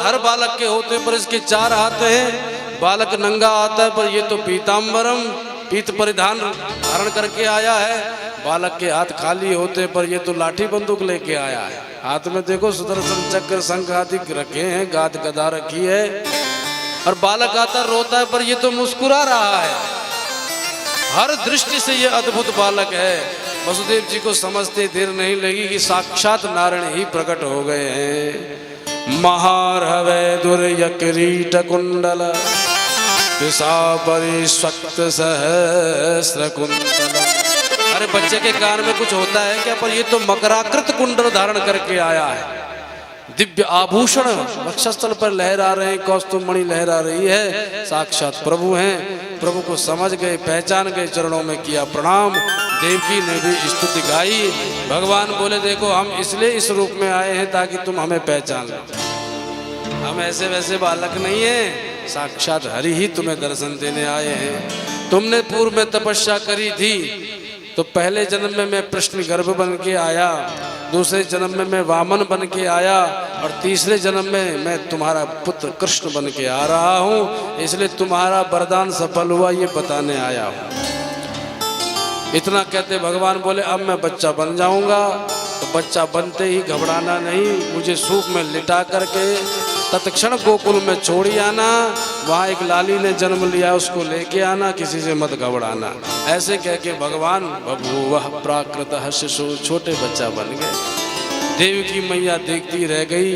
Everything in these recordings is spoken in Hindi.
हर बालक के होते पर इसके 4 हाथ हैं। बालक नंगा आता है पर ये तो पीताम्बरम पीत परिधान धारण करके आया है। बालक के हाथ खाली होते पर ये तो लाठी बंदूक लेके आया है। हाथ में देखो सुदर्शन चक्र शंख आदि रखे हैं, गाद गदा रखी है। और बालक आता रोता है पर ये तो मुस्कुरा रहा है। हर दृष्टि से ये अद्भुत बालक है। वसुदेव जी को समझते देर नहीं लगी कि साक्षात नारायण ही प्रकट हो गए हैं। महारवे दुर्य किरीट कुंडल परिस्वक्त सहस्र कुंडल। अरे बच्चे के कान में कुछ होता है क्या? पर ये तो मकराकृत कुंडल धारण करके आया है। दिव्य आभूषण वक्षस्थल पर लहरा रहे हैं, कौस्तुभ मणि लहरा रही है। साक्षात प्रभु हैं। प्रभु को समझ गए, पहचान गए, चरणों में किया प्रणाम। देवकी ने भी स्तुति गाई। भगवान बोले देखो हम इसलिए इस रूप में आए हैं ताकि तुम हमें पहचान लो। हम ऐसे वैसे बालक नहीं हैं, साक्षात हरि ही तुम्हें दर्शन देने आए हैं। तुमने पूर्व में तपस्या करी थी तो पहले जन्म में मैं प्रश्न गर्भ बन के आया, दूसरे जन्म में मैं वामन बन के आया और तीसरे जन्म में मैं तुम्हारा पुत्र कृष्ण बन के आ रहा हूँ। इसलिए तुम्हारा वरदान सफल हुआ ये बताने आया हूँ। इतना कहते भगवान बोले अब मैं बच्चा बन जाऊंगा। तो बच्चा बनते ही घबराना नहीं, मुझे सूप में लिटा करके तत्क्षण गोकुल में छोड़ी आना। वहाँ एक लाली ने जन्म लिया, उसको लेके आना, किसी से मत घबराना। ऐसे कह के भगवान बभूवः प्राकृतः शिशु छोटे बच्चा बन गए। देवकी मैया देखती रह गई।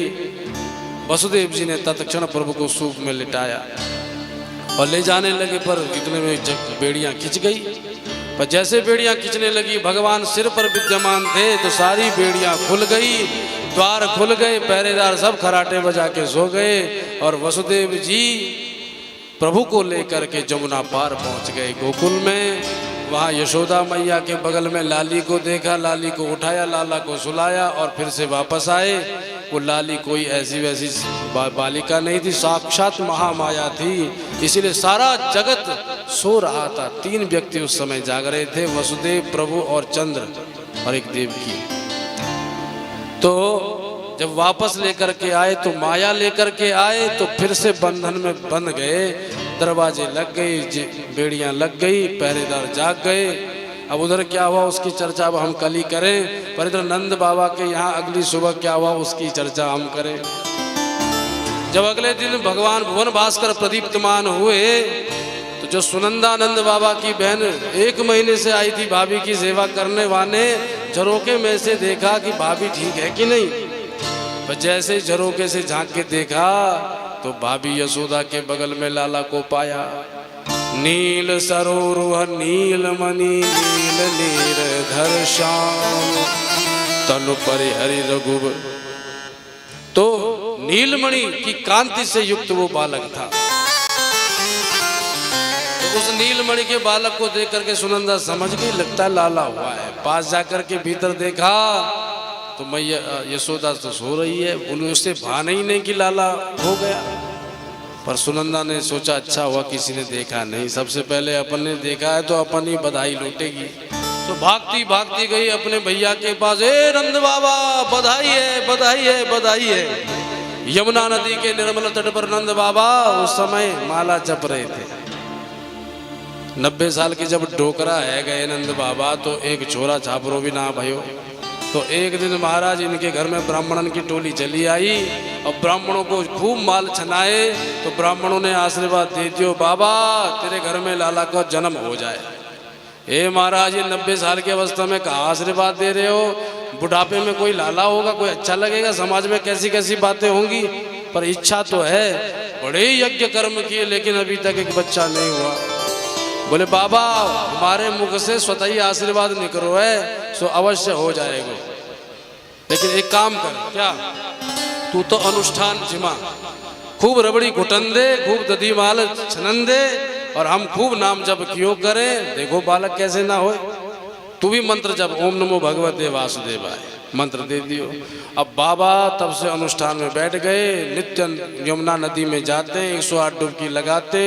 वसुदेव जी ने तत्क्षण प्रभु को सूप में लिटाया और ले जाने लगे पर इतने में बेड़ियां खिंच गई। पर जैसे बेड़ियां खिंचने लगी भगवान सिर पर विद्यमान थे तो सारी बेड़ियां खुल गई, द्वार खुल गए, पहरेदार सब खराटे बजा के सो गए। और वसुदेव जी प्रभु को लेकर के जमुना पार पहुंच गए गोकुल में। वहाँ यशोदा मैया के बगल में लाली को देखा, लाली को उठाया, लाला को सुलाया और फिर से वापस आए। वो लाली कोई ऐसी वैसी बालिका नहीं थी, साक्षात महामाया थी। इसीलिए सारा जगत सो रहा था। 3 व्यक्ति उस समय जाग रहे थे, वसुदेव, प्रभु और चंद्र और एक देवकी। तो जब वापस लेकर के आए तो माया लेकर के आए तो फिर से बंधन में बंध गए। दरवाजे लग गए, बेड़ियां लग गई, पहरेदार जाग गए। अब उधर क्या हुआ उसकी चर्चा अब हम कल ही करें, पर इधर नंद बाबा के यहाँ अगली सुबह क्या हुआ उसकी चर्चा हम करें। जब अगले दिन भगवान भुवन भास्कर प्रदीप्तमान हुए तो जो सुनंदानंद बाबा की बहन 1 महीने से आई थी भाभी की सेवा करने वाले, झरोके में से देखा कि भाभी ठीक है कि नहीं। पर जैसे झरोके से झांक के देखा तो भाभी यशोदा के बगल में लाला को पाया। नील सरोरुह नील मणि नील नीरधर श्याम तनु परिहरि रघुबर। तो नीलमणि की कांति से युक्त वो बालक था। तो उस नीलमणि के बालक को देख करके सुनंदा समझ गई लगता लाला हुआ है। पास जाकर के भीतर देखा तो मैया यशोदा तो सो रही है, उन्हें उससे भान ही नहीं कि लाला हो गया। पर सुनंदा ने सोचा अच्छा हुआ किसी ने देखा नहीं, सबसे पहले अपन ने देखा है तो अपन ही बधाई लूटेगी। तो भागती भागती गई अपने भैया के पास, ए नंद बाबा बधाई है बधाई है बधाई है। यमुना नदी के निर्मल तट पर नंद बाबा उस समय माला जप रहे थे। 90 साल की जब डोकरा है गए नंद बाबा तो एक छोरा छापरो भी ना भयो। तो एक दिन महाराज इनके घर में ब्राह्मणन की टोली चली आई और ब्राह्मणों को खूब माल छनाए। तो ब्राह्मणों ने आशीर्वाद दे दियो बाबा तेरे घर में लाला का जन्म हो जाए। ए महाराज ये 90 साल की अवस्था में कहाँ आशीर्वाद दे रहे हो, बुढ़ापे में कोई लाला होगा, कोई अच्छा लगेगा, समाज में कैसी कैसी बातें होंगी। पर इच्छा तो है, बड़े यज्ञ कर्म किए लेकिन अभी तक एक बच्चा नहीं हुआ। बोले बाबा हमारे मुख से स्वतः ही आशीर्वाद निकलो है सो अवश्य हो जाएगा। लेकिन एक काम कर, क्या तू तो अनुष्ठान जिमा, खूब रबड़ी घुटन दे, खूब दधी माल छनन दे और हम खूब नाम जप क्यों करें। देखो बालक कैसे ना हो। तू भी मंत्र जप, ओम नमो भगवते वासुदेवाय मंत्र दे दियो। अब बाबा तब से अनुष्ठान में बैठ गए, नित्य यमुना नदी में जाते, 108 डुबकी लगाते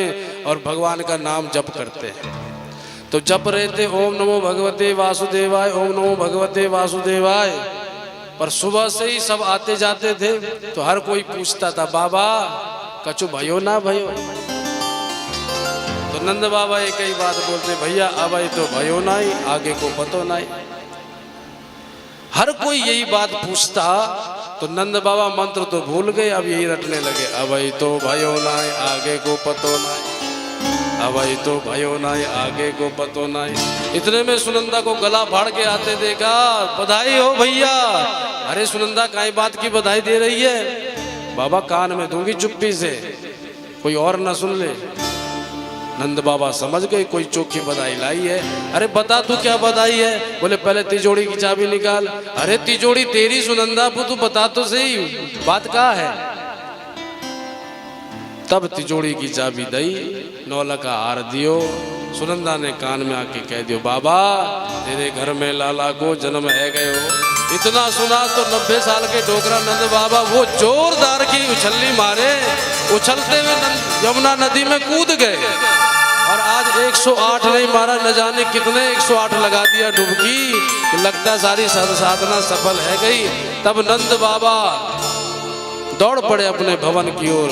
और भगवान का नाम जप करते हैं। तो जप रहे थे ओम नमो भगवते वासुदेवाय, ओम नमो भगवते वासुदेवाय। पर सुबह से ही सब आते जाते थे तो हर कोई पूछता था बाबा कछु भयो ना भयो। तो नंद बाबा एक ही बात बोलते भैया अब तो भयो ना ही आगे को पतो ना ही। हर कोई यही बात पूछता तो नंद बाबा मंत्र तो भूल गए अब यही रटने लगे अब तो भयो ना ही आगे को पतो ना ही अब तो भयो ना ही आगे को पतो ना ही। इतने में सुनंदा को गला फाड़ के आते देखा बधाई हो भैया। अरे सुनंदा काई बात की बधाई दे रही है? बाबा कान में दूंगी चुप्पी से कोई और ना सुन ले। नंद बाबा समझ गए कोई चोखी बधाई लाई है। अरे बता तू क्या बधाई है? बोले पहले तिजोड़ी की चाबी निकाल। अरे तिजोड़ी तेरी सुनंदा तू बता तो सही बात क्या है। तब तिजोड़ी की चाबी दई 9 का हार दियो। सुनंदा ने कान में आके कह दियो बाबा तेरे घर में लाला को जन्म है गयो। इतना सुना तो 90 साल के डोकरा नंद बाबा वो जोरदार की उछल्ली मारे, उछलते हुए यमुना नदी में कूद गए और आज 108 नहीं मारा न जाने कितने 108 लगा दिया डुबकी। लगता सारी साधना सफल है गई। तब नंद बाबा दौड़ पड़े अपने भवन की ओर,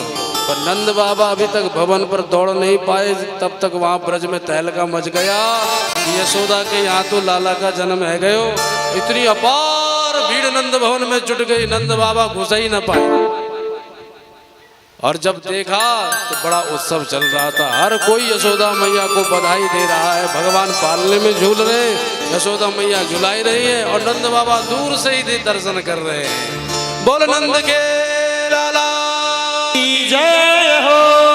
पर नंद बाबा अभी तक भवन पर दौड़ नहीं पाए। तब तक वहां ब्रज में तहलका मच गया। यशोदा के यहाँ तो लाला का जन्म है गयो। इतनी अपार भीड़ नंद भवन में जुट गई, नंद बाबा घुस ही न पाए। और जब देखा तो बड़ा उत्सव चल रहा था। हर कोई यशोदा मैया को बधाई दे रहा है। भगवान पालने में झूल रहे, यशोदा मैया झुलाई रही है और नंद बाबा दूर से ही दर्शन कर रहे हैं। बोल नंद के लाला जय हो।